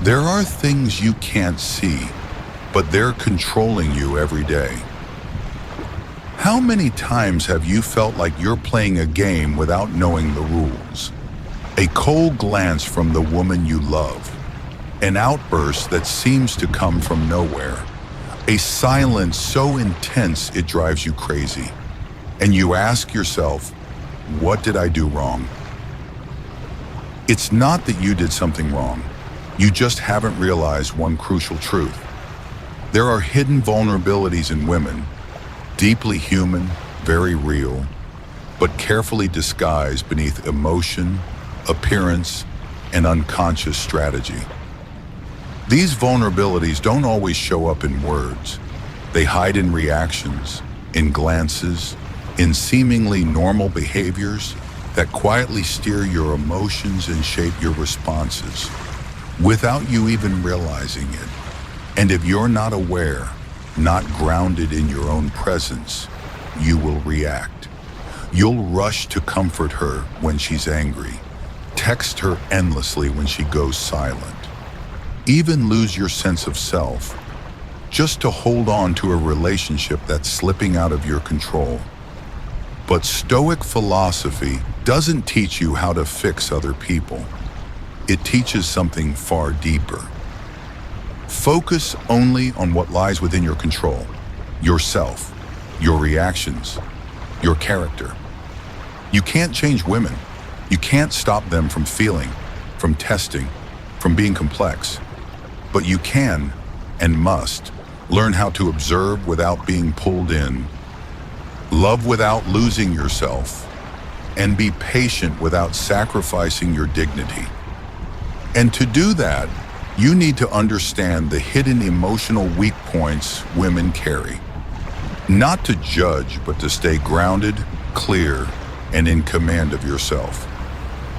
There are things you can't see, but they're controlling you every day. How many times have you felt like you're playing a game without knowing the rules? A cold glance from the woman you love, an outburst that seems to come from nowhere, a silence so intense it drives you crazy, and you ask yourself, what did I do wrong? It's not that you did something wrong. You just haven't realized one crucial truth. There are hidden vulnerabilities in women, deeply human, very real, but carefully disguised beneath emotion, appearance, and unconscious strategy. These vulnerabilities don't always show up in words. They hide in reactions, in glances, in seemingly normal behaviors that quietly steer your emotions and shape your responses without you even realizing it. And if you're not aware, not grounded in your own presence, you will react. You'll rush to comfort her when she's angry, text her endlessly when she goes silent, even lose your sense of self, just to hold on to a relationship that's slipping out of your control. But Stoic philosophy doesn't teach you how to fix other people. It teaches something far deeper. Focus only on what lies within your control, yourself, your reactions, your character. You can't change women. You can't stop them from feeling, from testing, from being complex. But you can and must learn how to observe without being pulled in, love without losing yourself, and be patient without sacrificing your dignity. And to do that, you need to understand the hidden emotional weak points women carry. Not to judge, but to stay grounded, clear, and in command of yourself.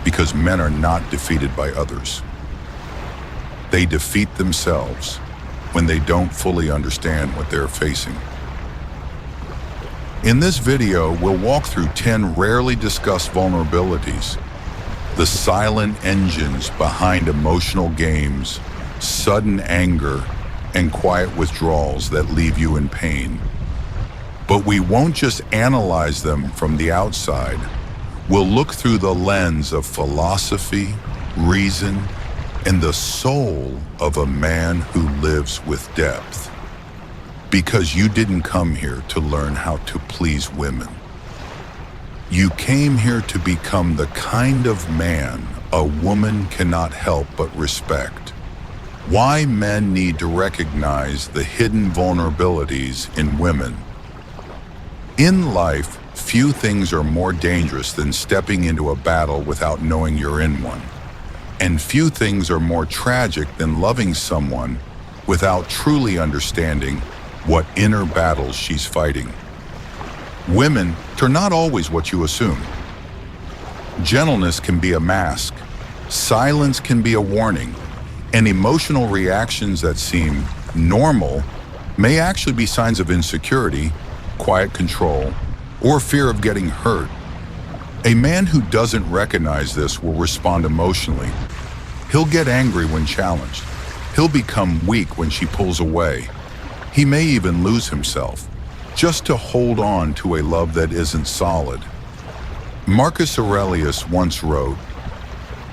Because men are not defeated by others. They defeat themselves when they don't fully understand what they're facing. In this video, we'll walk through 10 rarely discussed vulnerabilities, the silent engines behind emotional games, sudden anger, and quiet withdrawals that leave you in pain. But we won't just analyze them from the outside. We'll look through the lens of philosophy, reason, and the soul of a man who lives with depth. Because you didn't come here to learn how to please women. You came here to become the kind of man a woman cannot help but respect. Why men need to recognize the hidden vulnerabilities in women. In life, few things are more dangerous than stepping into a battle without knowing you're in one. And few things are more tragic than loving someone without truly understanding what inner battles she's fighting. Women are not always what you assume. Gentleness can be a mask, silence can be a warning, and emotional reactions that seem normal may actually be signs of insecurity, quiet control, or fear of getting hurt. A man who doesn't recognize this will respond emotionally. He'll get angry when challenged. He'll become weak when she pulls away. He may even lose himself, just to hold on to a love that isn't solid. Marcus Aurelius once wrote,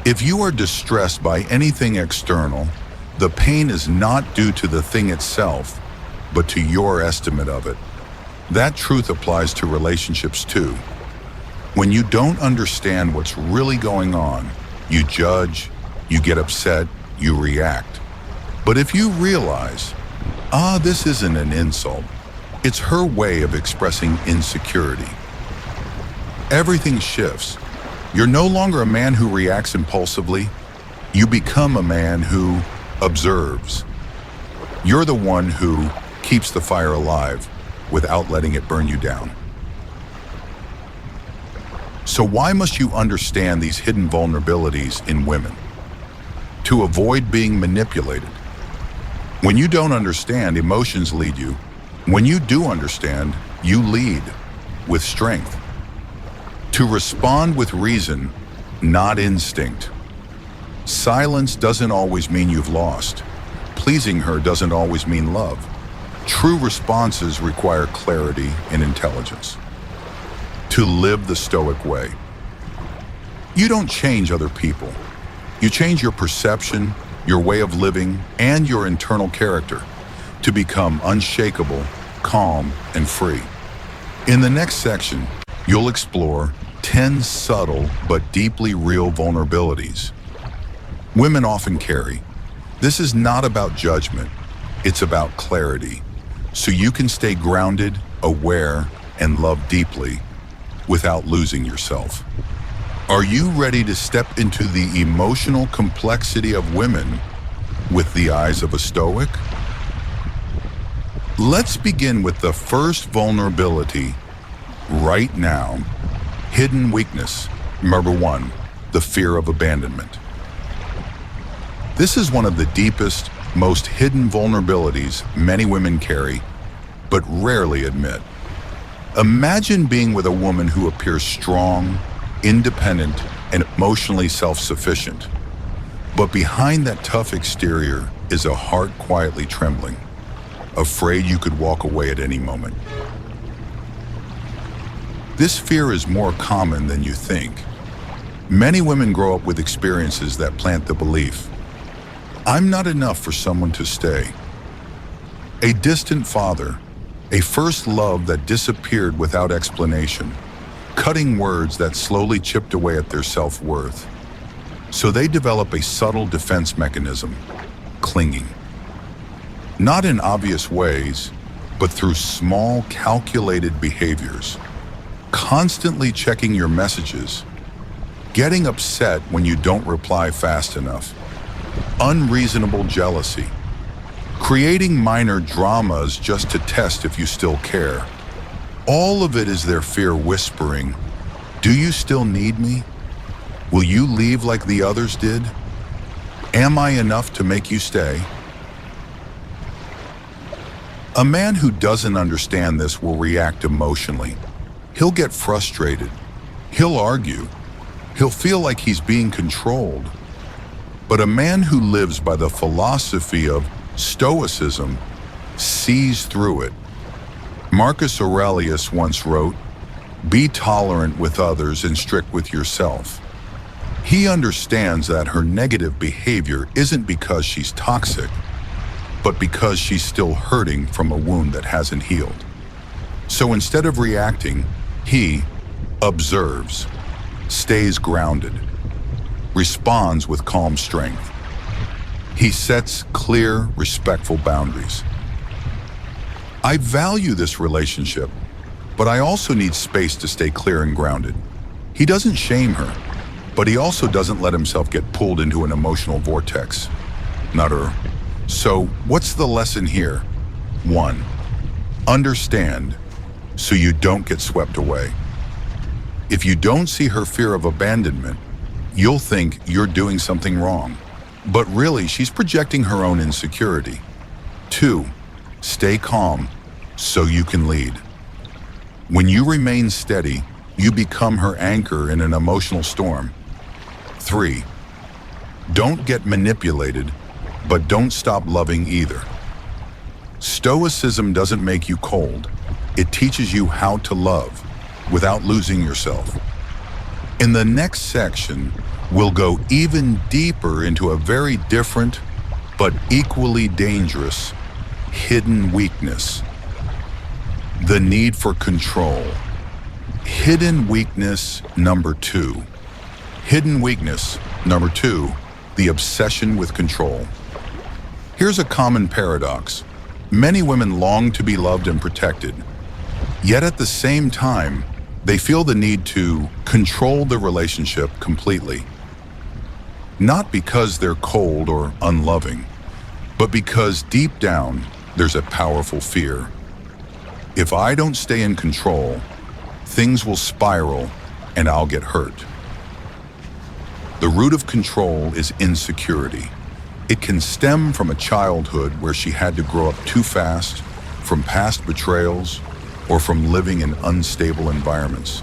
"If you are distressed by anything external, the pain is not due to the thing itself, but to your estimate of it." That truth applies to relationships too. When you don't understand what's really going on, you judge, you get upset, you react. But if you realize, this isn't an insult, it's her way of expressing insecurity, everything shifts. You're no longer a man who reacts impulsively. You become a man who observes. You're the one who keeps the fire alive without letting it burn you down. So why must you understand these hidden vulnerabilities in women? To avoid being manipulated. When you don't understand, emotions lead you. When you do understand, you lead with strength. To respond with reason, not instinct. Silence doesn't always mean you've lost. Pleasing her doesn't always mean love. True responses require clarity and intelligence. To live the Stoic way. You don't change other people. You change your perception, your way of living, and your internal character to become unshakable, calm, and free. In the next section, you'll explore 10 subtle but deeply real vulnerabilities women often carry. This is not about judgment, it's about clarity, so you can stay grounded, aware, and love deeply without losing yourself. Are you ready to step into the emotional complexity of women with the eyes of a Stoic? Let's begin with the first vulnerability right now. Hidden weakness. Number 1, the fear of abandonment. This is one of the deepest, most hidden vulnerabilities many women carry, but rarely admit. Imagine being with a woman who appears strong, independent, and emotionally self-sufficient. But behind that tough exterior is a heart quietly trembling, afraid you could walk away at any moment. This fear is more common than you think. Many women grow up with experiences that plant the belief, I'm not enough for someone to stay. A distant father, a first love that disappeared without explanation, cutting words that slowly chipped away at their self-worth. So they develop a subtle defense mechanism, clinging. Not in obvious ways, but through small, calculated behaviors. Constantly checking your messages, getting upset when you don't reply fast enough, unreasonable jealousy, creating minor dramas just to test if you still care. All of it is their fear whispering, do you still need me? Will you leave like the others did? Am I enough to make you stay? A man who doesn't understand this will react emotionally. He'll get frustrated. He'll argue. He'll feel like he's being controlled. But a man who lives by the philosophy of Stoicism sees through it. Marcus Aurelius once wrote, "Be tolerant with others and strict with yourself." He understands that her negative behavior isn't because she's toxic, but because she's still hurting from a wound that hasn't healed. So instead of reacting, he observes, stays grounded, responds with calm strength. He sets clear, respectful boundaries. I value this relationship, but I also need space to stay clear and grounded. He doesn't shame her, but he also doesn't let himself get pulled into an emotional vortex. Not her. So what's the lesson here? 1, understand so you don't get swept away. If you don't see her fear of abandonment, you'll think you're doing something wrong. But really, she's projecting her own insecurity. 2, stay calm so you can lead. When you remain steady, you become her anchor in an emotional storm. 3, don't get manipulated, but don't stop loving either. Stoicism doesn't make you cold. It teaches you how to love without losing yourself. In the next section, we'll go even deeper into a very different but equally dangerous hidden weakness. The need for control. Hidden weakness number 2. Hidden weakness number 2, the obsession with control. Here's a common paradox. Many women long to be loved and protected, yet at the same time, they feel the need to control the relationship completely. Not because they're cold or unloving, but because deep down, there's a powerful fear. If I don't stay in control, things will spiral and I'll get hurt. The root of control is insecurity. It can stem from a childhood where she had to grow up too fast, from past betrayals, or from living in unstable environments.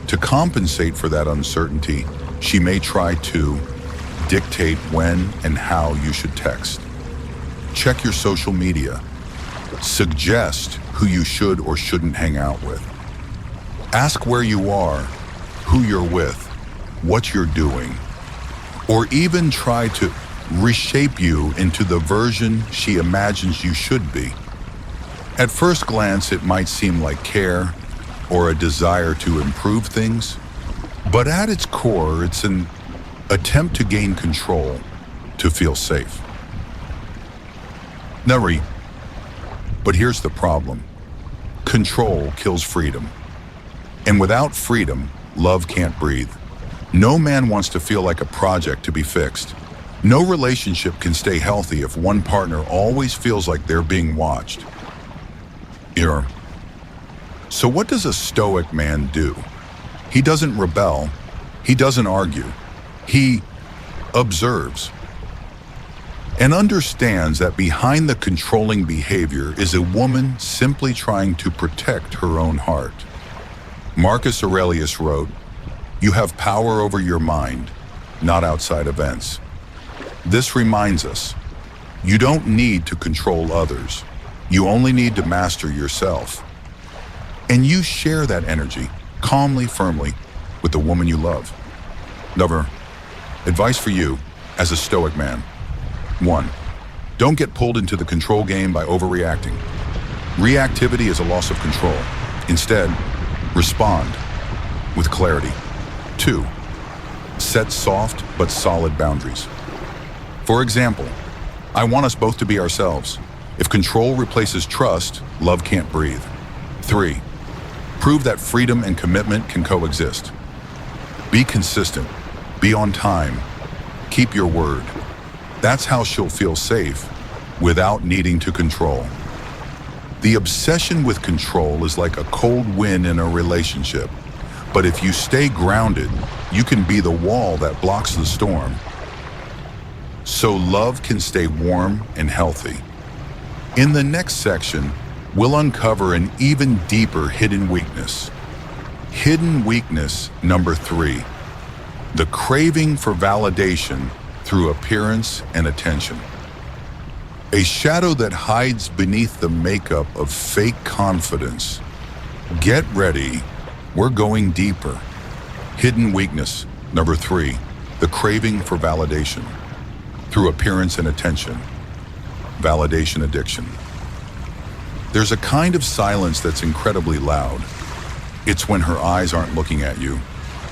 To compensate for that uncertainty, she may try to dictate when and how you should text. Check your social media. Suggest who you should or shouldn't hang out with. Ask where you are, who you're with, what you're doing, or even try to reshape you into the version she imagines you should be. At first glance, it might seem like care or a desire to improve things, but at its core, it's an attempt to gain control, to feel safe. Nari. But here's the problem. Control kills freedom. And without freedom, love can't breathe. No man wants to feel like a project to be fixed. No relationship can stay healthy if one partner always feels like they're being watched. So what does a Stoic man do? He doesn't rebel. He doesn't argue. He observes and understands that behind the controlling behavior is a woman simply trying to protect her own heart. Marcus Aurelius wrote, "You have power over your mind, not outside events." This reminds us, you don't need to control others. You only need to master yourself. And you share that energy, calmly, firmly, with the woman you love. Number, advice for you as a Stoic man. 1. Don't get pulled into the control game by overreacting. Reactivity is a loss of control. Instead, respond with clarity. 2. Set soft but solid boundaries. For example, I want us both to be ourselves. If control replaces trust, love can't breathe. 3. Prove that freedom and commitment can coexist. Be consistent. Be on time. Keep your word. That's how she'll feel safe without needing to control. The obsession with control is like a cold wind in a relationship. But if you stay grounded, you can be the wall that blocks the storm. So love can stay warm and healthy. In the next section, we'll uncover an even deeper hidden weakness. Hidden weakness number 3, the craving for validation through appearance and attention. A shadow that hides beneath the makeup of fake confidence. Get ready, we're going deeper. Hidden weakness number 3, the craving for validation through appearance and attention. Validation addiction. There's a kind of silence that's incredibly loud. It's when her eyes aren't looking at you,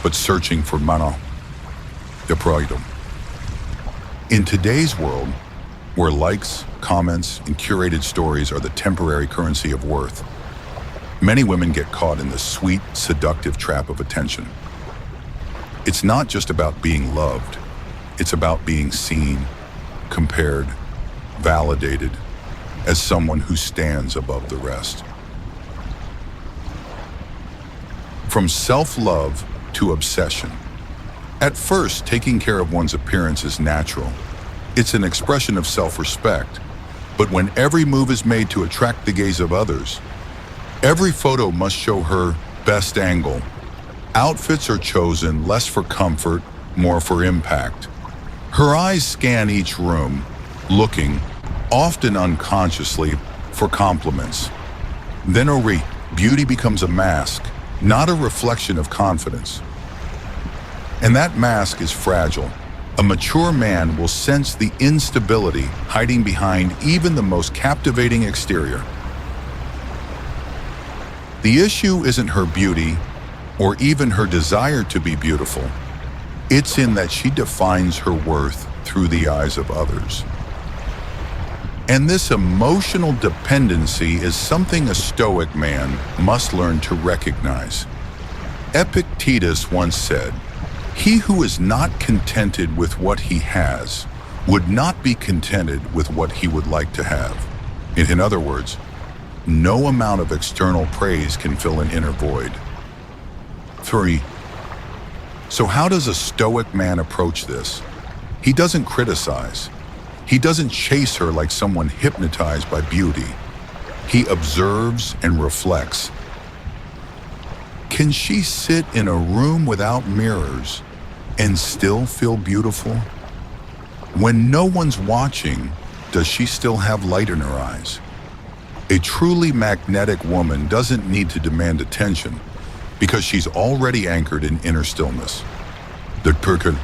but searching for mano de proido. In today's world, where likes, comments, and curated stories are the temporary currency of worth, many women get caught in the sweet, seductive trap of attention. It's not just about being loved. It's about being seen, compared, validated as someone who stands above the rest. From self-love to obsession. At first, taking care of one's appearance is natural. It's an expression of self-respect. But when every move is made to attract the gaze of others, every photo must show her best angle. Outfits are chosen less for comfort, more for impact. Her eyes scan each room, looking, often unconsciously, for compliments. Then beauty becomes a mask, not a reflection of confidence. And that mask is fragile. A mature man will sense the instability hiding behind even the most captivating exterior. The issue isn't her beauty, or even her desire to be beautiful. It's in that she defines her worth through the eyes of others. And this emotional dependency is something a Stoic man must learn to recognize. Epictetus once said, "He who is not contented with what he has would not be contented with what he would like to have." In other words, no amount of external praise can fill an inner void. 3. So how does a Stoic man approach this? He doesn't criticize. He doesn't chase her like someone hypnotized by beauty. He observes and reflects. Can she sit in a room without mirrors and still feel beautiful? When no one's watching, does she still have light in her eyes? A truly magnetic woman doesn't need to demand attention because she's already anchored in inner stillness. The Turkin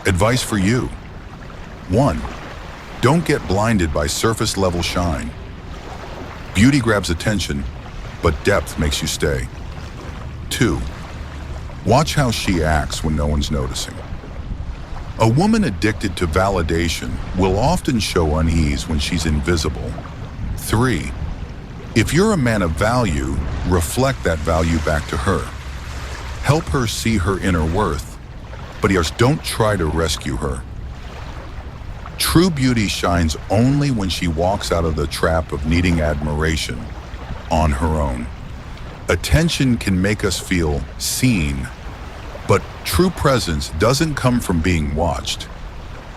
advice for you. 1. Don't get blinded by surface level shine. Beauty grabs attention, but depth makes you stay. 2. Watch how she acts when no one's noticing. A woman addicted to validation will often show unease when she's invisible. 3. If you're a man of value, reflect that value back to her. Help her see her inner worth, but don't try to rescue her. True beauty shines only when she walks out of the trap of needing admiration on her own. Attention can make us feel seen, but true presence doesn't come from being watched.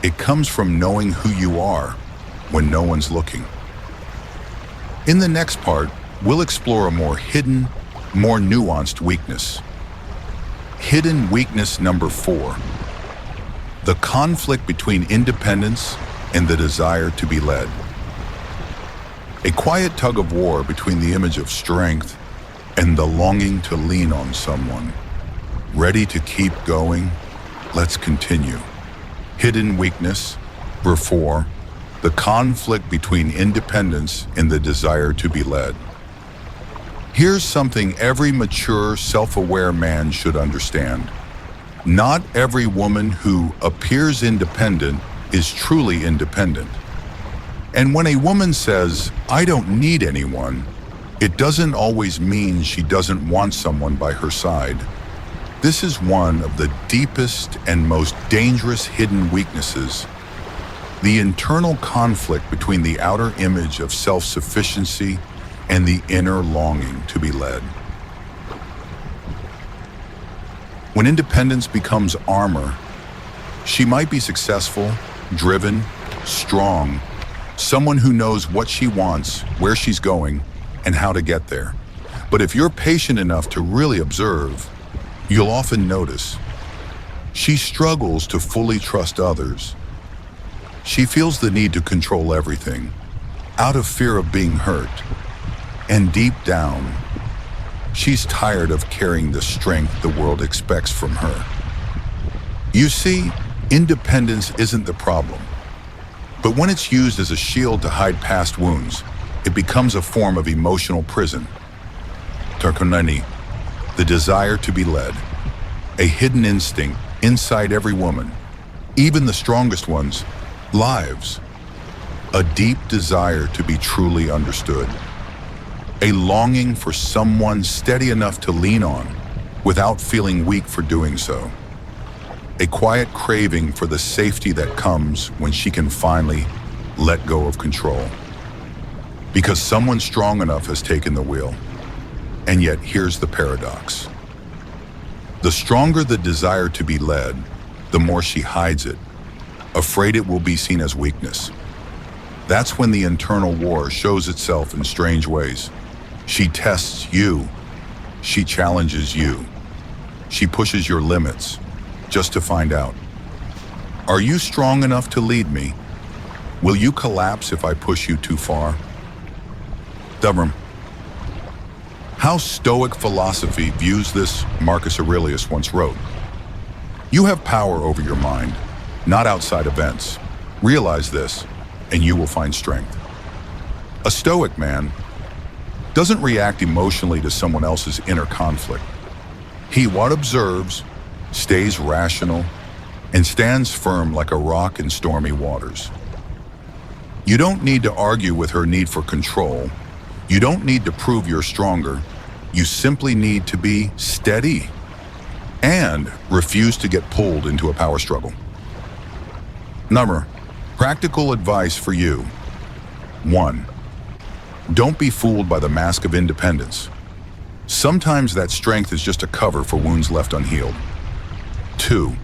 It comes from knowing who you are when no one's looking. In the next part, we'll explore a more hidden, more nuanced weakness. Hidden weakness number 4. The conflict between independence and the desire to be led. A quiet tug of war between the image of strength and the longing to lean on someone. Ready to keep going? Let's continue. Hidden weakness number 4. The conflict between independence and the desire to be led. Here's something every mature, self-aware man should understand. Not every woman who appears independent is truly independent. And when a woman says, "I don't need anyone," it doesn't always mean she doesn't want someone by her side. This is one of the deepest and most dangerous hidden weaknesses. The internal conflict between the outer image of self-sufficiency and the inner longing to be led. When independence becomes armor, she might be successful, driven, strong, someone who knows what she wants, where she's going, and how to get there. But if you're patient enough to really observe, you'll often notice she struggles to fully trust others. She feels the need to control everything, out of fear of being hurt. And deep down, she's tired of carrying the strength the world expects from her. You see, independence isn't the problem. But when it's used as a shield to hide past wounds, it becomes a form of emotional prison. Tarkonani, the desire to be led, a hidden instinct inside every woman, even the strongest ones, lives. A deep desire to be truly understood. A longing for someone steady enough to lean on without feeling weak for doing so. A quiet craving for the safety that comes when she can finally let go of control. Because someone strong enough has taken the wheel. And yet here's the paradox. The stronger the desire to be led, the more she hides it, afraid it will be seen as weakness. That's when the internal war shows itself in strange ways. She tests you. She challenges you. She pushes your limits just to find out. Are you strong enough to lead me? Will you collapse if I push you too far? Dubram. How Stoic philosophy views this, Marcus Aurelius once wrote. You have power over your mind, not outside events. Realize this, and you will find strength. A Stoic man doesn't react emotionally to someone else's inner conflict. He observes, stays rational, and stands firm like a rock in stormy waters. You don't need to argue with her need for control. You don't need to prove you're stronger. You simply need to be steady and refuse to get pulled into a power struggle. Number, practical advice for you. 1. Don't be fooled by the mask of independence. Sometimes that strength is just a cover for wounds left unhealed. 2.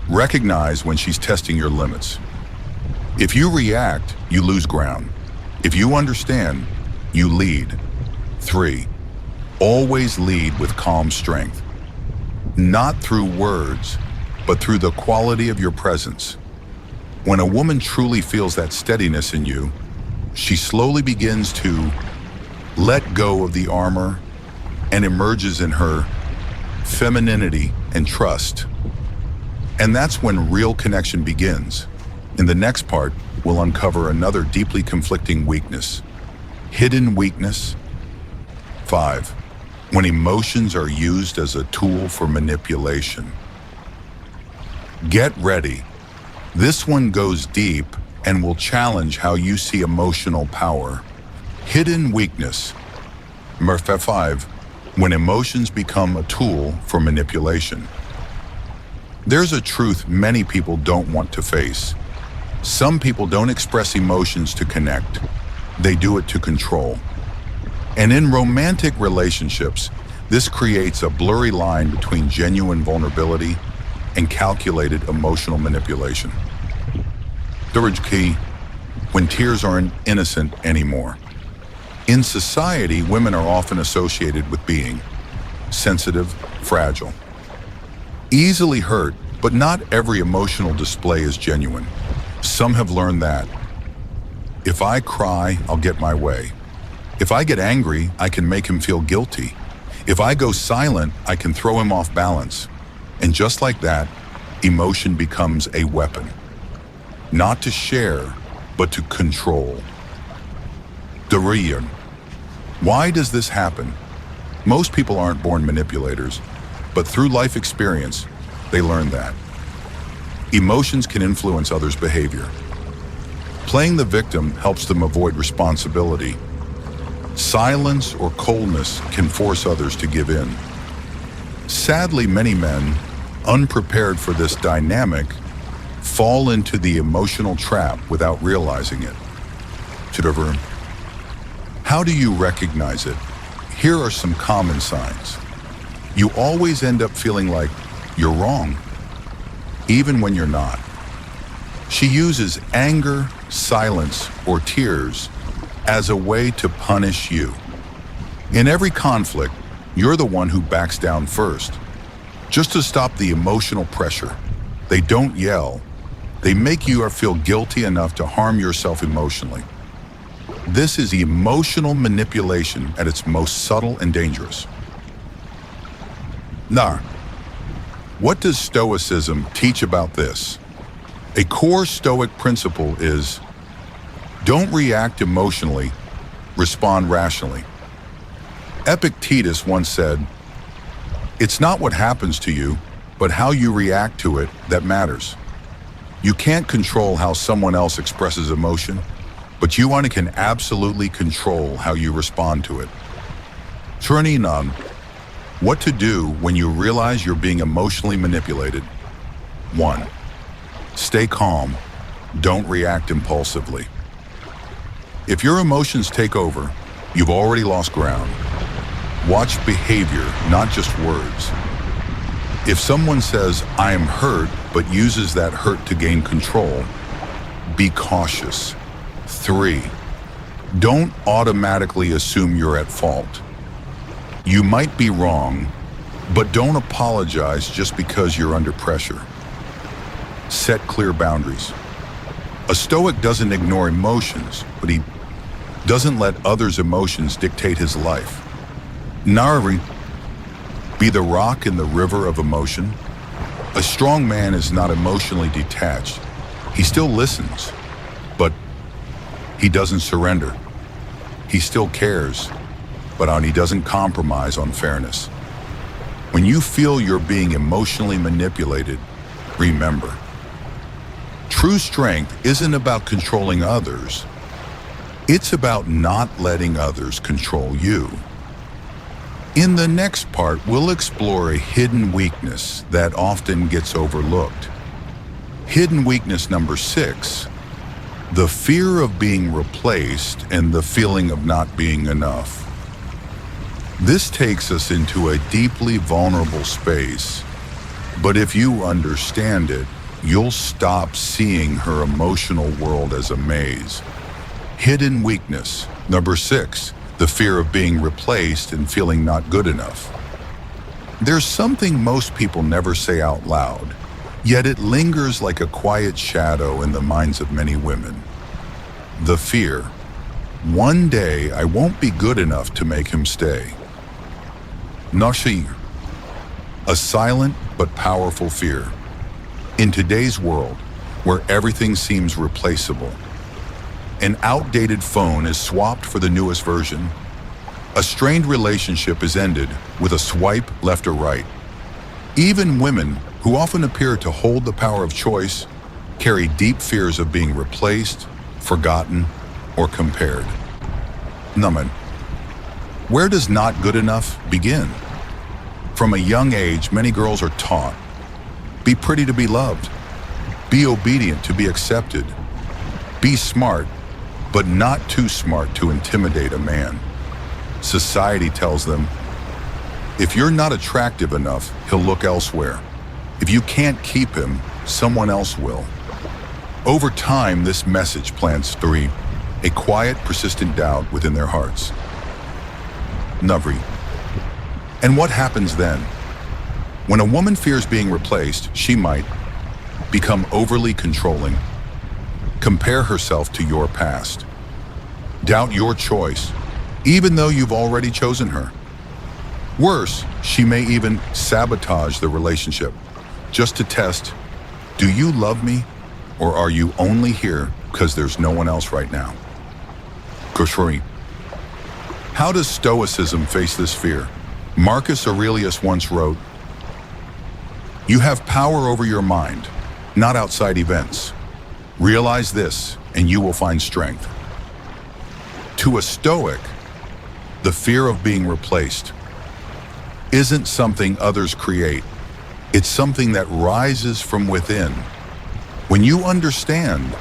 Recognize when she's testing your limits. If you react, you lose ground. If you understand, you lead. 3. Always lead with calm strength. Not through words, but through the quality of your presence. When a woman truly feels that steadiness in you, she slowly begins to let go of the armor and emerges in her femininity and trust. And that's when real connection begins. In the next part, we'll uncover another deeply conflicting weakness. Hidden weakness. 5. When emotions are used as a tool for manipulation. Get ready. This one goes deep and will challenge how you see emotional power. Hidden weakness. Number 5. When emotions become a tool for manipulation. There's a truth many people don't want to face. Some people don't express emotions to connect. They do it to control. And in romantic relationships, this creates a blurry line between genuine vulnerability and calculated emotional manipulation. Third key, when tears aren't innocent anymore. In society, women are often associated with being sensitive, fragile, easily hurt, but not every emotional display is genuine. Some have learned that. If I cry, I'll get my way. If I get angry, I can make him feel guilty. If I go silent, I can throw him off balance. And just like that, emotion becomes a weapon. Not to share, but to control. Derision. Why does this happen? Most people aren't born manipulators, but through life experience, they learn that. Emotions can influence others' behavior. Playing the victim helps them avoid responsibility. Silence or coldness can force others to give in. Sadly, many men, unprepared for this dynamic, fall into the emotional trap without realizing it. How do you recognize it? Here are some common signs. You always end up feeling like you're wrong, even when you're not. She uses anger, silence, or tears as a way to punish you. In every conflict, you're the one who backs down first, just to stop the emotional pressure. They don't yell. They make you feel guilty enough to harm yourself emotionally. This is emotional manipulation at its most subtle and dangerous. Now, what does Stoicism teach about this? A core Stoic principle is, don't react emotionally, respond rationally. Epictetus once said, it's not what happens to you, but how you react to it that matters. You can't control how someone else expresses emotion, but you can absolutely control how you respond to it. Turning on what to do when you realize you're being emotionally manipulated. 1. Stay calm. Don't react impulsively. If your emotions take over, you've already lost ground. Watch behavior, not just words. If someone says, I am hurt, but uses that hurt to gain control, be cautious. 3. Don't automatically assume you're at fault. You might be wrong, but don't apologize just because you're under pressure. Set clear boundaries. A Stoic doesn't ignore emotions, but he doesn't let others' emotions dictate his life. Nari, be the rock in the river of emotion. A strong man is not emotionally detached. He still listens, but he doesn't surrender. He still cares, but he doesn't compromise on fairness. When you feel you're being emotionally manipulated, remember, true strength isn't about controlling others. It's about not letting others control you. In the next part, we'll explore a hidden weakness that often gets overlooked. Hidden weakness number 6, the fear of being replaced and the feeling of not being enough. This takes us into a deeply vulnerable space, but if you understand it, you'll stop seeing her emotional world as a maze. Hidden weakness number 6, the fear of being replaced and feeling not good enough. There's something most people never say out loud. Yet it lingers like a quiet shadow in the minds of many women. The fear, one day I won't be good enough to make him stay. Nashir, a silent but powerful fear. In today's world, where everything seems replaceable, an outdated phone is swapped for the newest version. A strained relationship is ended with a swipe left or right. Even women, who often appear to hold the power of choice, carry deep fears of being replaced, forgotten, or compared. Naman, where does not good enough begin? From a young age, many girls are taught, be pretty to be loved, be obedient to be accepted, be smart, but not too smart to intimidate a man. Society tells them, if you're not attractive enough, he'll look elsewhere. If you can't keep him, someone else will. Over time, this message plants a quiet, persistent doubt within their hearts. Navri. And what happens then? When a woman fears being replaced, she might become overly controlling, compare herself to your past, doubt your choice, even though you've already chosen her. Worse, she may even sabotage the relationship just to test, do you love me, or are you only here because there's no one else right now? Kushri. How does Stoicism face this fear? Marcus Aurelius once wrote, you have power over your mind, not outside events. Realize this, and you will find strength. To a Stoic, the fear of being replaced isn't something others create. It's something that rises from within. When you understand,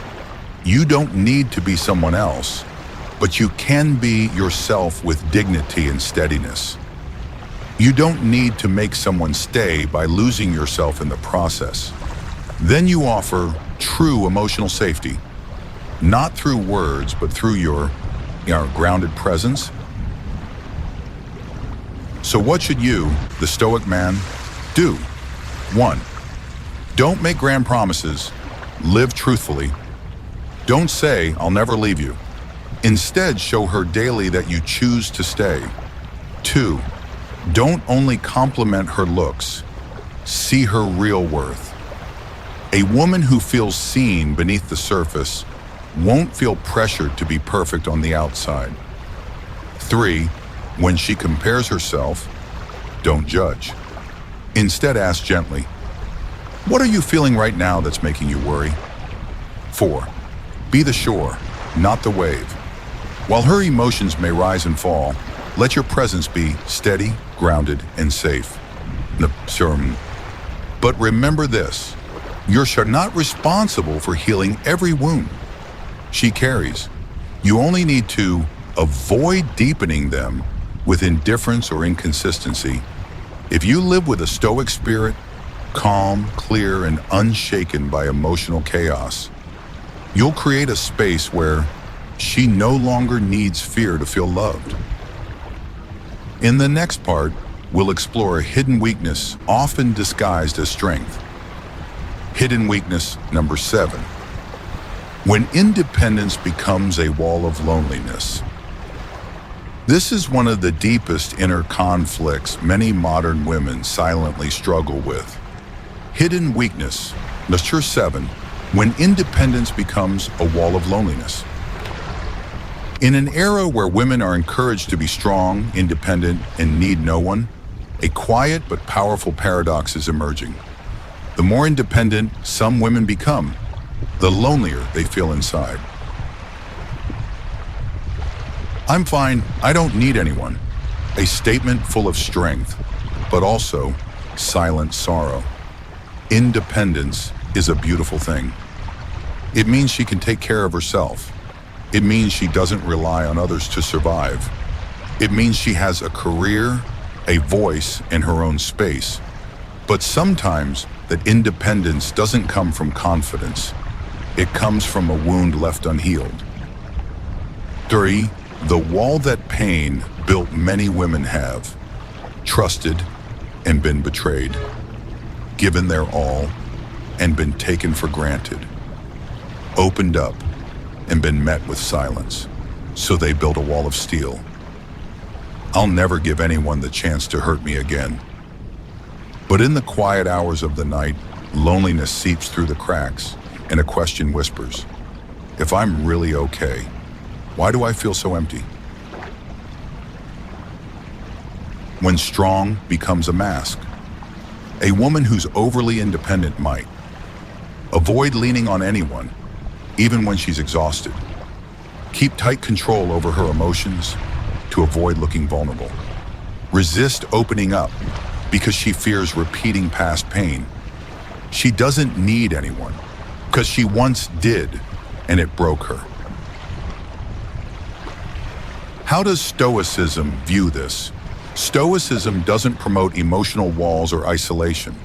you don't need to be someone else, but you can be yourself with dignity and steadiness. You don't need to make someone stay by losing yourself in the process. Then you offer true emotional safety, not through words, but through your grounded presence. So what should you, the Stoic man, do? 1. Don't make grand promises. Live truthfully. Don't say, I'll never leave you. Instead, show her daily that you choose to stay. 2. Don't only compliment her looks. See her real worth. A woman who feels seen beneath the surface won't feel pressured to be perfect on the outside. 3. When she compares herself, don't judge. Instead, ask gently, what are you feeling right now that's making you worry? 4. Be the shore, not the wave. While her emotions may rise and fall, let your presence be steady, grounded, and safe. But remember this, you're not responsible for healing every wound she carries. You only need to avoid deepening them with indifference or inconsistency. If you live with a Stoic spirit, calm, clear, and unshaken by emotional chaos, you'll create a space where she no longer needs fear to feel loved. In the next part, we'll explore a hidden weakness often disguised as strength. Hidden weakness number 7. When independence becomes a wall of loneliness. This is one of the deepest inner conflicts many modern women silently struggle with. Hidden weakness, number 7, when independence becomes a wall of loneliness. In an era where women are encouraged to be strong, independent, and need no one, a quiet but powerful paradox is emerging. The more independent some women become, the lonelier they feel inside. I'm fine, I don't need anyone. A statement full of strength, but also silent sorrow. Independence is a beautiful thing. It means she can take care of herself. It means she doesn't rely on others to survive. It means she has a career, a voice, and her own space. But sometimes that independence doesn't come from confidence. It comes from a wound left unhealed. 3. The wall that pain built many women have. Trusted and been betrayed. Given their all and been taken for granted, opened up and been met with silence. So they built a wall of steel. I'll never give anyone the chance to hurt me again. But in the quiet hours of the night, loneliness seeps through the cracks and a question whispers, if I'm really okay, why do I feel so empty? When strong becomes a mask, a woman who's overly independent might avoid leaning on anyone, even when she's exhausted. Keep tight control over her emotions to avoid looking vulnerable. Resist opening up because she fears repeating past pain. She doesn't need anyone because she once did and it broke her. How does Stoicism view this? Stoicism doesn't promote emotional walls or isolation.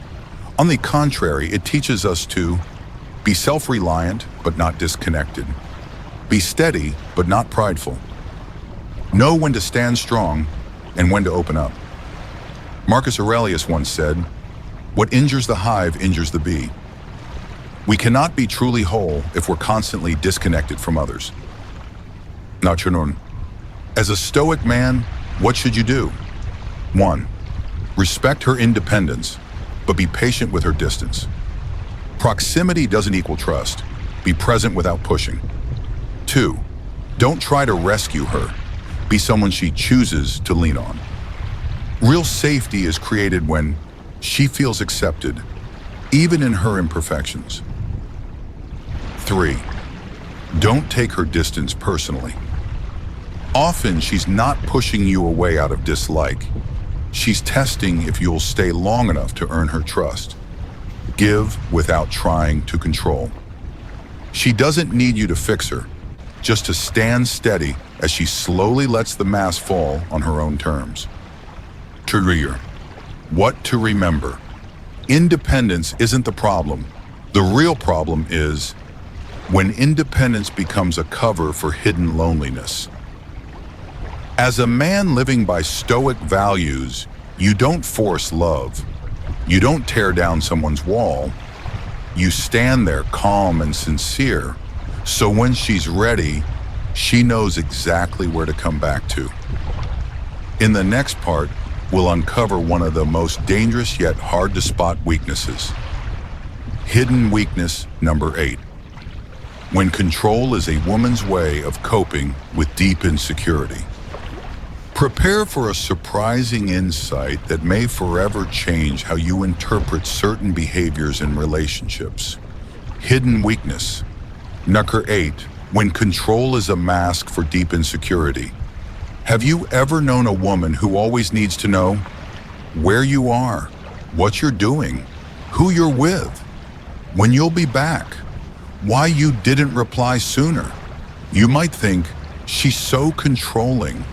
On the contrary, it teaches us to be self-reliant but not disconnected. Be steady but not prideful. Know when to stand strong and when to open up. Marcus Aurelius once said, "What injures the hive injures the bee." We cannot be truly whole if we're constantly disconnected from others. Now, Chunun, as a Stoic man, what should you do? 1. Respect her independence, but be patient with her distance. Proximity doesn't equal trust. Be present without pushing. 2. Don't try to rescue her. Be someone she chooses to lean on. Real safety is created when she feels accepted, even in her imperfections. 3. Don't take her distance personally. Often she's not pushing you away out of dislike. She's testing if you'll stay long enough to earn her trust. Give without trying to control. She doesn't need you to fix her, just to stand steady as she slowly lets the mask fall on her own terms. Trigger. What to remember? Independence isn't the problem. The real problem is when independence becomes a cover for hidden loneliness. As a man living by Stoic values, you don't force love. You don't tear down someone's wall. You stand there calm and sincere, so when she's ready, she knows exactly where to come back to. In the next part, we'll uncover one of the most dangerous yet hard to spot weaknesses. Hidden weakness number 8. When control is a woman's way of coping with deep insecurity. Prepare for a surprising insight that may forever change how you interpret certain behaviors in relationships. Hidden weakness. Number 8. When control is a mask for deep insecurity. Have you ever known a woman who always needs to know where you are, what you're doing, who you're with, when you'll be back, why you didn't reply sooner? You might think she's so controlling,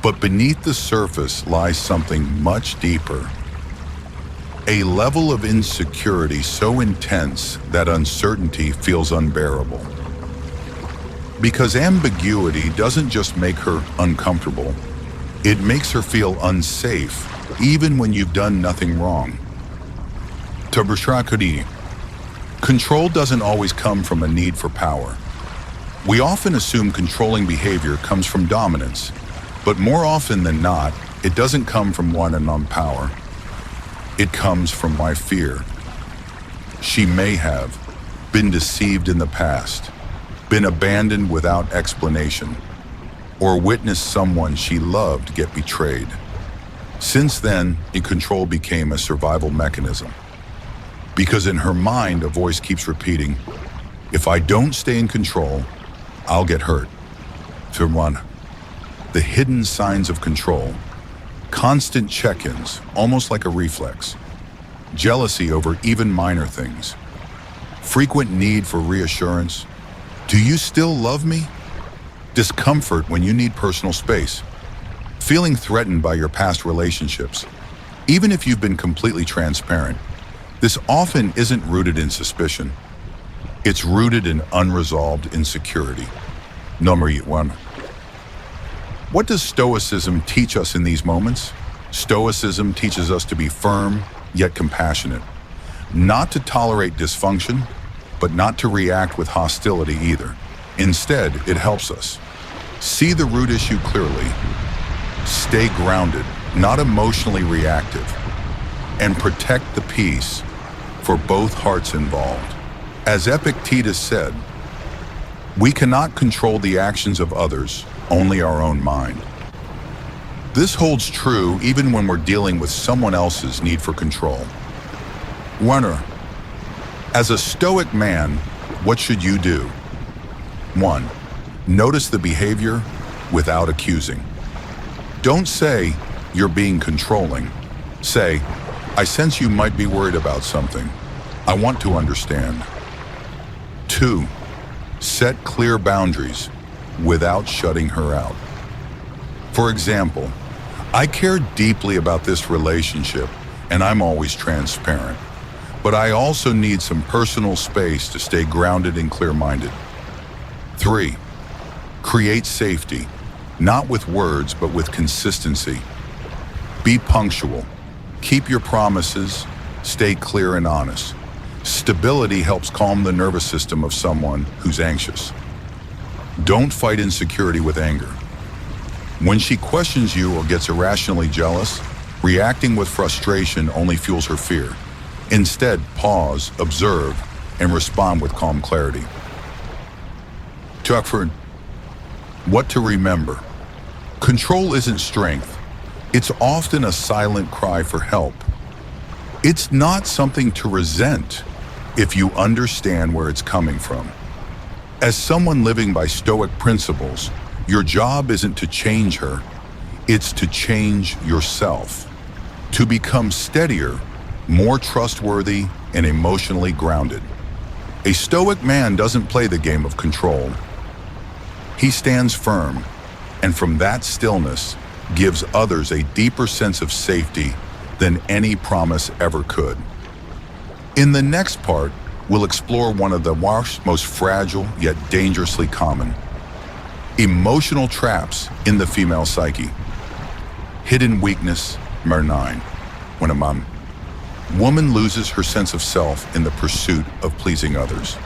but beneath the surface lies something much deeper. A level of insecurity so intense that uncertainty feels unbearable. Because ambiguity doesn't just make her uncomfortable, it makes her feel unsafe, even when you've done nothing wrong. Tabashrakadi. Control doesn't always come from a need for power. We often assume controlling behavior comes from dominance, but more often than not, it doesn't come from one and on power. It comes from my fear. She may have been deceived in the past, been abandoned without explanation, or witnessed someone she loved get betrayed. Since then, control became a survival mechanism. Because in her mind, a voice keeps repeating, if I don't stay in control, I'll get hurt. To one, the hidden signs of control. Constant check-ins, almost like a reflex. Jealousy over even minor things. Frequent need for reassurance. Do you still love me? Discomfort when you need personal space. Feeling threatened by your past relationships. Even if you've been completely transparent, this often isn't rooted in suspicion. It's rooted in unresolved insecurity. Number 1. What does Stoicism teach us in these moments? Stoicism teaches us to be firm, yet compassionate. Not to tolerate dysfunction, but not to react with hostility either. Instead, it helps us see the root issue clearly, stay grounded, not emotionally reactive, and protect the peace for both hearts involved. As Epictetus said, we cannot control the actions of others, only our own mind. This holds true even when we're dealing with someone else's need for control. Runner, as a Stoic man, what should you do? 1. Notice the behavior without accusing. Don't say, you're being controlling. Say, I sense you might be worried about something. I want to understand. 2. Set clear boundaries without shutting her out. For example, I care deeply about this relationship and I'm always transparent, but I also need some personal space to stay grounded and clear-minded. 3. Create safety, not with words, but with consistency. Be punctual. Keep your promises. Stay clear and honest. Stability helps calm the nervous system of someone who's anxious. Don't fight insecurity with anger. When she questions you or gets irrationally jealous, reacting with frustration only fuels her fear. Instead, pause, observe, and respond with calm clarity. Tuckford, what to remember? Control isn't strength. It's often a silent cry for help. It's not something to resent if you understand where it's coming from. As someone living by Stoic principles, your job isn't to change her, it's to change yourself, to become steadier, more trustworthy, and emotionally grounded. A Stoic man doesn't play the game of control. He stands firm, and from that stillness gives others a deeper sense of safety than any promise ever could. In the next part, we'll explore one of the most fragile yet dangerously common emotional traps in the female psyche. Hidden weakness, number 9. When a woman loses her sense of self in the pursuit of pleasing others.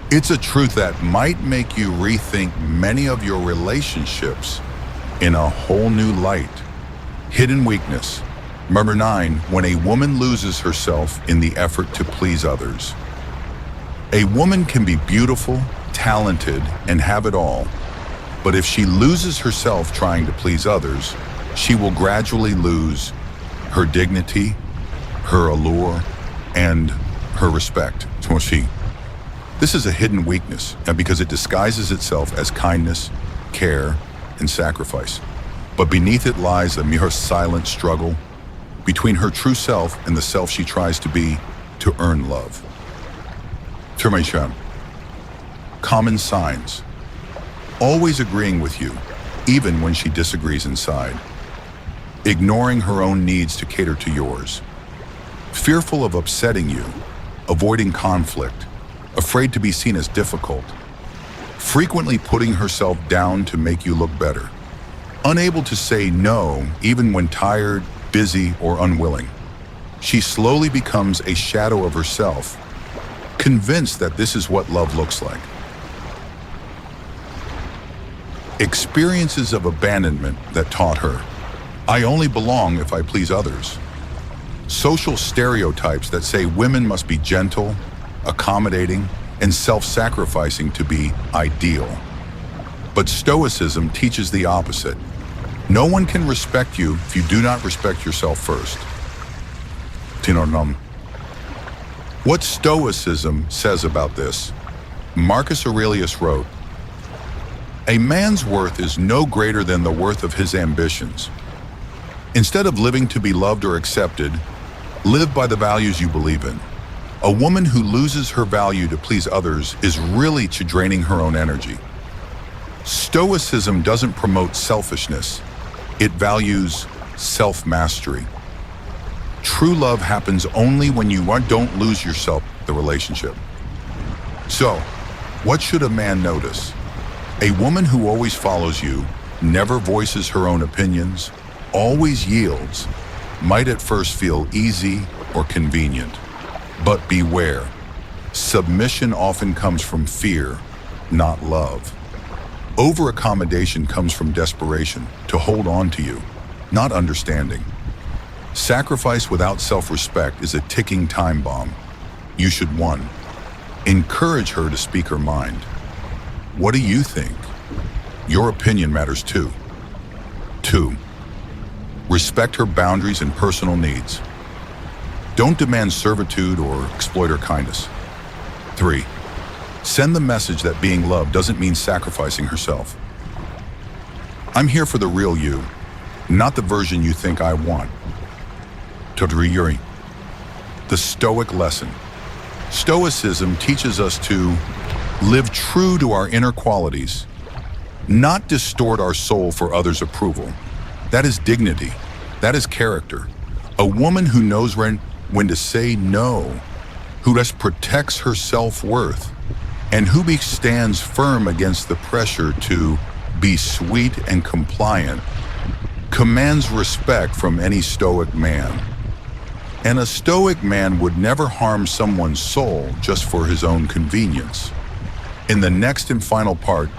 It's a truth that might make you rethink many of your relationships in a whole new light. Hidden weakness. Number 9, when a woman loses herself in the effort to please others. A woman can be beautiful, talented, and have it all, but if she loses herself trying to please others, she will gradually lose her dignity, her allure, and her respect. This is a hidden weakness, and because it disguises itself as kindness, care, and sacrifice. But beneath it lies a mere silent struggle between her true self and the self she tries to be to earn love. Common signs. Always agreeing with you, even when she disagrees inside. Ignoring her own needs to cater to yours. Fearful of upsetting you, avoiding conflict, afraid to be seen as difficult. Frequently putting herself down to make you look better. Unable to say no, even when tired, busy, or unwilling. She slowly becomes a shadow of herself, convinced that this is what love looks like. Experiences of abandonment that taught her, I only belong if I please others. Social stereotypes that say women must be gentle, accommodating, and self-sacrificing to be ideal. But Stoicism teaches the opposite. No one can respect you if you do not respect yourself first. What Stoicism says about this, Marcus Aurelius wrote, "A man's worth is no greater than the worth of his ambitions. Instead of living to be loved or accepted, live by the values you believe in. A woman who loses her value to please others is really draining her own energy." Stoicism doesn't promote selfishness. It values self-mastery. True love happens only when you don't lose yourself in the relationship. So, what should a man notice? A woman who always follows you, never voices her own opinions, always yields, might at first feel easy or convenient. But beware, submission often comes from fear, not love. Over-accommodation comes from desperation to hold on to you, not understanding. Sacrifice without self-respect is a ticking time bomb. You should 1. Encourage her to speak her mind. What do you think? Your opinion matters too. 2. Respect her boundaries and personal needs. Don't demand servitude or exploit her kindness. 3. Send the message that being loved doesn't mean sacrificing herself. I'm here for the real you, not the version you think I want. Todriyuri. The Stoic lesson. Stoicism teaches us to live true to our inner qualities, not distort our soul for others' approval. That is dignity. That is character. A woman who knows when to say no, who thus protects her self-worth, and who stands firm against the pressure to be sweet and compliant, commands respect from any Stoic man. And a Stoic man would never harm someone's soul just for his own convenience. In the next and final part,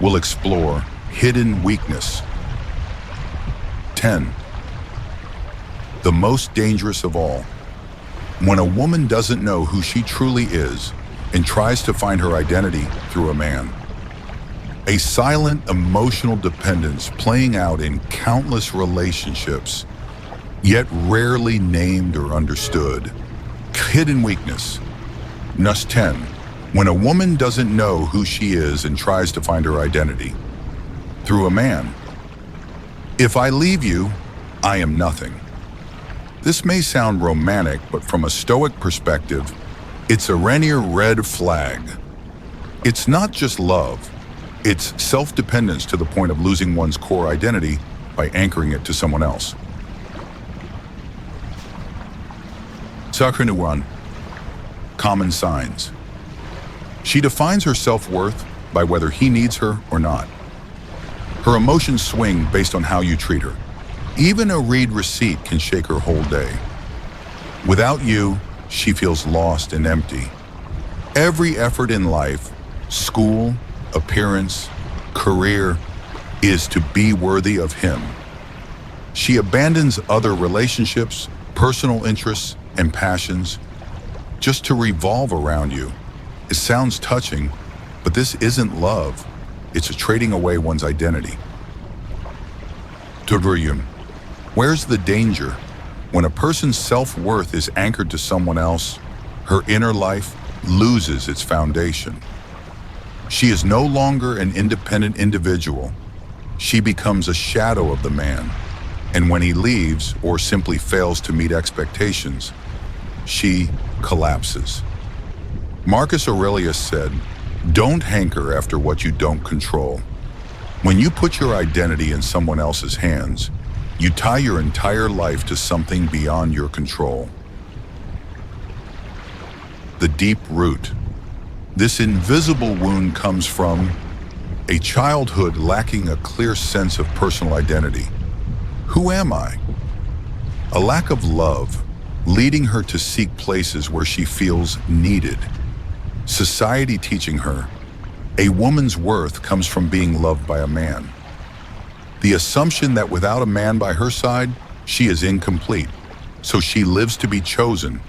we'll explore hidden weakness. 10. The most dangerous of all. When a woman doesn't know who she truly is and tries to find her identity through a man. A silent emotional dependence playing out in countless relationships, yet rarely named or understood. Hidden weakness. Nus 10. When a woman doesn't know who she is and tries to find her identity through a man. If I leave you, I am nothing. This may sound romantic, but from a Stoic perspective, it's a linear red flag. It's not just love, it's self-dependence to the point of losing one's core identity by anchoring it to someone else. Sakrinuwan. Common signs. She defines her self-worth by whether he needs her or not. Her emotions swing based on how you treat her. Even a read receipt can shake her whole day. Without you, she feels lost and empty. Every effort in life, school, appearance, career, is to be worthy of him. She abandons other relationships, personal interests, and passions just to revolve around you. It sounds touching, but this isn't love. It's a trading away one's identity. Tudriyum. Where's the danger? When a person's self-worth is anchored to someone else, her inner life loses its foundation. She is no longer an independent individual. She becomes a shadow of the man. And when he leaves or simply fails to meet expectations, she collapses. Marcus Aurelius said, "Don't hanker after what you don't control." When you put your identity in someone else's hands, you tie your entire life to something beyond your control. The deep root. This invisible wound comes from a childhood lacking a clear sense of personal identity. Who am I? A lack of love, leading her to seek places where she feels needed. Society teaching her a woman's worth comes from being loved by a man. The assumption that without a man by her side, she is incomplete, so she lives to be chosen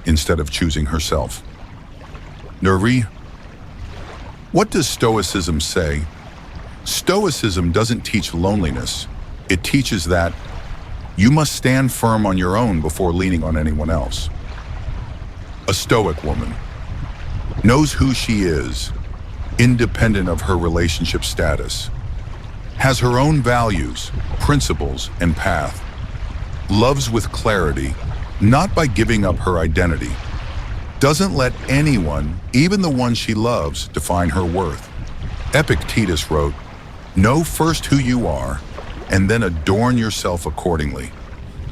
instead of choosing herself. Nervi. What does Stoicism say? Stoicism doesn't teach loneliness. It teaches that you must stand firm on your own before leaning on anyone else. A Stoic woman knows who she is, independent of her relationship status, has her own values, principles, and path, loves with clarity, not by giving up her identity, doesn't let anyone, even the one she loves, define her worth. Epictetus wrote, "Know first who you are, and then adorn yourself accordingly.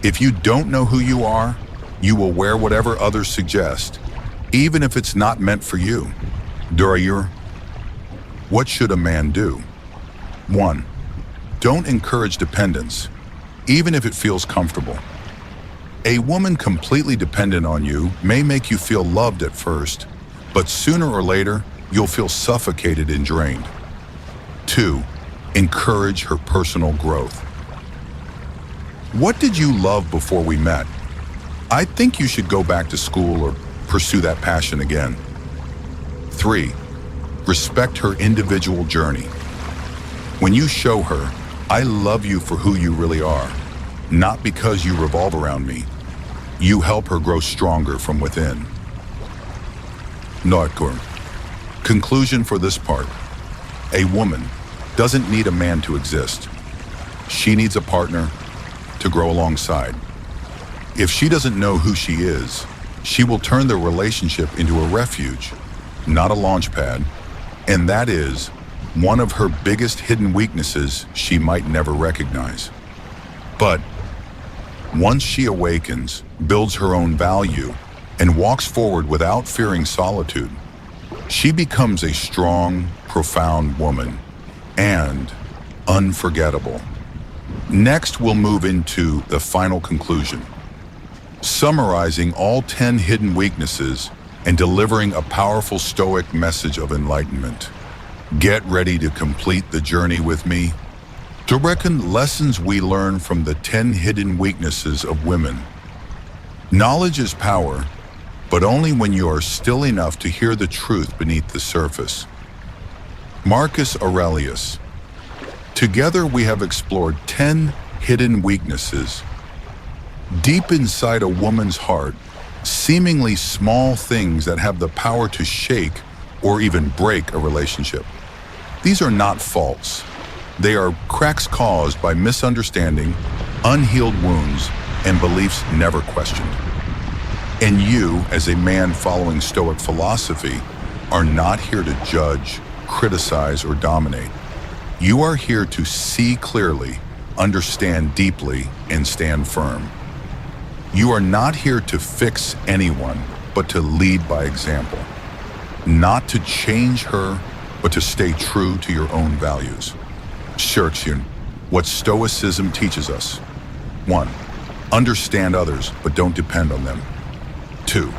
If you don't know who you are, you will wear whatever others suggest, even if it's not meant for you." Durayur. What should a man do? 1. Don't encourage dependence, even if it feels comfortable. A woman completely dependent on you may make you feel loved at first, but sooner or later, you'll feel suffocated and drained. 2. Encourage her personal growth. What did you love before we met? I think you should go back to school or pursue that passion again. 3. Respect her individual journey. When you show her, I love you for who you really are, not because you revolve around me, you help her grow stronger from within. Nordgorm. Conclusion for this part. A woman doesn't need a man to exist. She needs a partner to grow alongside. If she doesn't know who she is, she will turn the relationship into a refuge, not a launch pad, and that is one of her biggest hidden weaknesses she might never recognize. But once she awakens, builds her own value, and walks forward without fearing solitude, she becomes a strong, profound woman and unforgettable. Next, we'll move into the final conclusion, summarizing all 10 hidden weaknesses and delivering a powerful Stoic message of enlightenment. Get ready to complete the journey with me to reckon lessons we learn from the 10 hidden weaknesses of women. Knowledge is power, but only when you are still enough to hear the truth beneath the surface. Marcus Aurelius. Together we have explored 10 hidden weaknesses. Deep inside a woman's heart, seemingly small things that have the power to shake or even break a relationship. These are not faults. They are cracks caused by misunderstanding, unhealed wounds, and beliefs never questioned. And you, as a man following Stoic philosophy, are not here to judge, criticize, or dominate. You are here to see clearly, understand deeply, and stand firm. You are not here to fix anyone, but to lead by example. Not to change her, but to stay true to your own values. Shirkshin, what Stoicism teaches us. 1. Understand others, but don't depend on them. 2.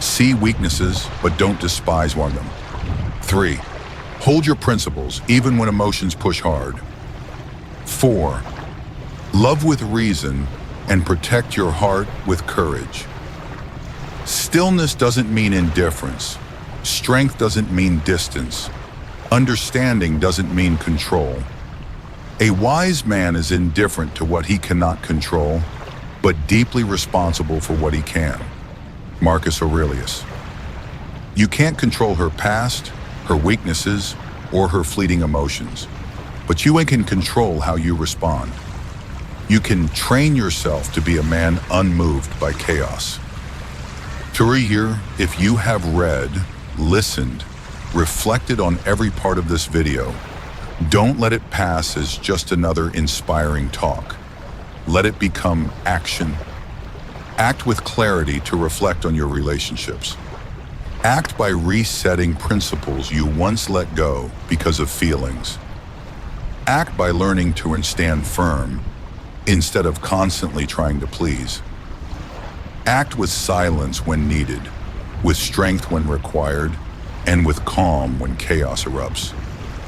See weaknesses, but don't despise one of them. 3. Hold your principles, even when emotions push hard. 4. Love with reason and protect your heart with courage. Stillness doesn't mean indifference. Strength doesn't mean distance. Understanding doesn't mean control. A wise man is indifferent to what he cannot control, but deeply responsible for what he can. Marcus Aurelius. You can't control her past, her weaknesses, or her fleeting emotions, but you can control how you respond. You can train yourself to be a man unmoved by chaos. Here, if you have read, listened, reflected on every part of this video, don't let it pass as just another inspiring talk. Let it become action. Act with clarity to reflect on your relationships. Act by resetting principles you once let go because of feelings. Act by learning to stand firm instead of constantly trying to please. Act with silence when needed, with strength when required, and with calm when chaos erupts.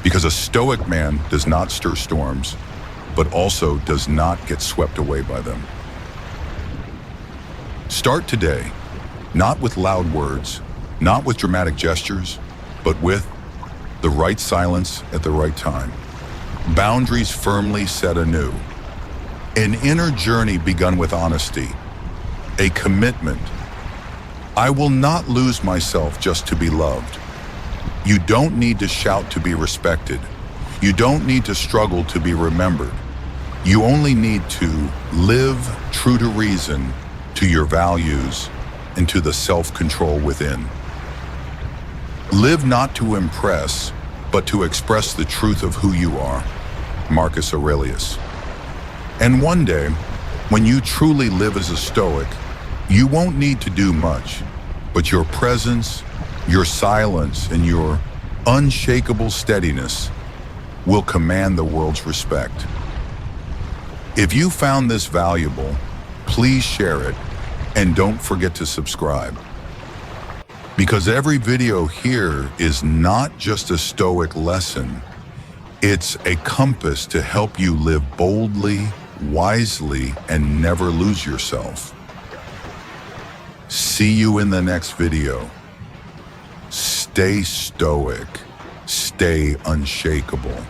Because a Stoic man does not stir storms, but also does not get swept away by them. Start today, not with loud words, not with dramatic gestures, but with the right silence at the right time. Boundaries firmly set anew. An inner journey begun with honesty. A commitment. I will not lose myself just to be loved. You don't need to shout to be respected. You don't need to struggle to be remembered. You only need to live true to reason, to your values, and to the self-control within. Live not to impress, but to express the truth of who you are. Marcus Aurelius. And one day, when you truly live as a Stoic, you won't need to do much, but your presence, your silence, and your unshakable steadiness will command the world's respect. If you found this valuable, please share it And don't forget to subscribe, because every video here is not just a Stoic lesson. It's a compass to help you live boldly, wisely, and never lose yourself. See you in the next video. Stay stoic, stay unshakable.